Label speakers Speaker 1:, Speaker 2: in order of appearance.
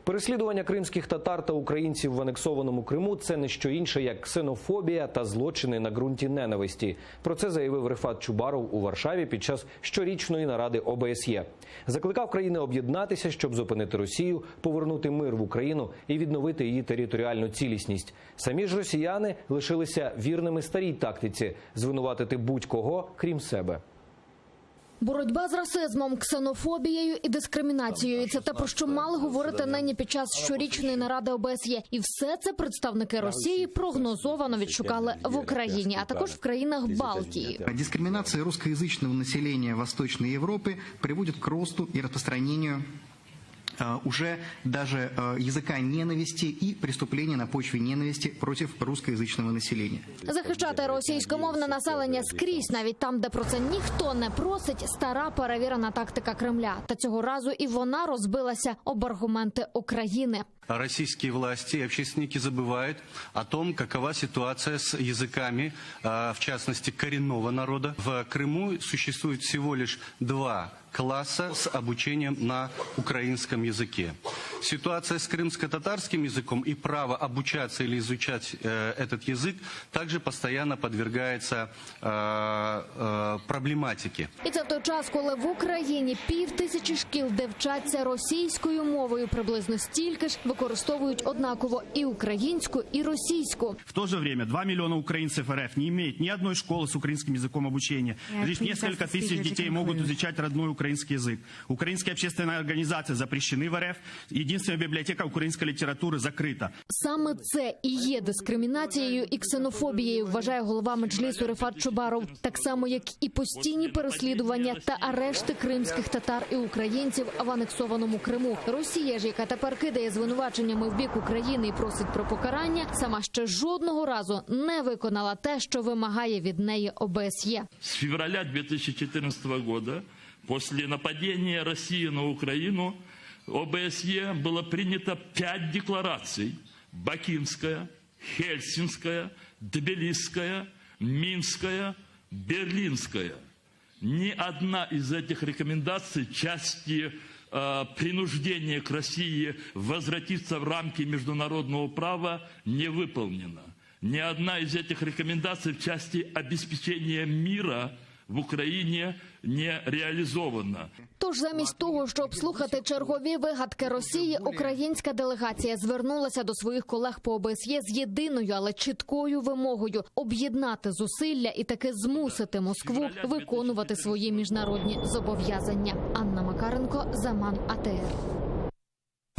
Speaker 1: Переслідування кримських татар та українців в анексованому Криму – це не що інше, як ксенофобія та злочини на ґрунті ненависті. Про це заявив Рефат Чубаров у Варшаві під час щорічної наради ОБСЄ. Закликав країни об'єднатися, щоб зупинити Росію, повернути мир в Україну і відновити її територіальну цілісність. Самі ж росіяни лишилися вірними старій тактиці – звинуватити будь-кого, крім себе.
Speaker 2: Боротьба з расизмом, ксенофобією і дискримінацією – це те, про що мали говорити нині під час щорічної наради ОБСЄ. І все це представники Росії прогнозовано відшукали в Україні, а також в країнах Балтії.
Speaker 3: Дискриминация русскоязычного населения Восточной Европы приводит к росту и распространению уже даже языка ненависти и преступления на почве ненависти против русскоязычного населения.
Speaker 2: Захищати російськомовне населення скрізь, навіть там, де про це ніхто не просить, стара перевірена тактика Кремля. Та цього разу і вона розбилася об аргументи України.
Speaker 4: Российские власти и общественники забывают о том, какова ситуация с языками, в частности, коренного народа. В Крыму существует всего лишь 2 класса с обучением на украинском языке. Ситуация с крымско-татарским языком и право обучаться или изучать этот язык также постоянно подвергается проблематике.
Speaker 2: І це в той час, коли в Україні 5000 шкіл, де вчаться російською мовою, приблизно стільки ж використовують однаково і українську, і російську.
Speaker 5: В то же время 2 миллиона украинцев РФ не имеют ни одной школы с украинским языком обучения. Лишь несколько тысяч детей могут изучать родной украинский язык. Украинские общественные организации запрещены в РФ. Единственная библиотека украинской литературы закрыта.
Speaker 2: Саме це і є дискримінацією і ксенофобією, вважає голова Меджлісу Рефат Чубаров. Так само, як і постійні переслідування та арешти кримських татар і українців в анексованому Криму. Росія ж, яка тепер кидає звинуваченнями в бік України і просить про покарання, сама ще жодного разу не виконала те, що вимагає від неї ОБСЄ.
Speaker 6: С февраля 2014 года, после нападения России на Украину, ОБСЕ было принято 5 деклараций: Бакинская, Хельсинская, Тбилисская, Минская, Берлинская. Ни одна из этих рекомендаций части принуждения к России возвратиться в рамки международного права не выполнена. Ни одна из этих рекомендаций в части обеспечения мира в Україні не реалізована.
Speaker 2: Тож замість того, щоб слухати чергові вигадки Росії, українська делегація звернулася до своїх колег по ОБСЄ з єдиною, але чіткою вимогою – об'єднати зусилля і таки змусити Москву виконувати свої міжнародні зобов'язання. Анна Макаренко, Заман АТР.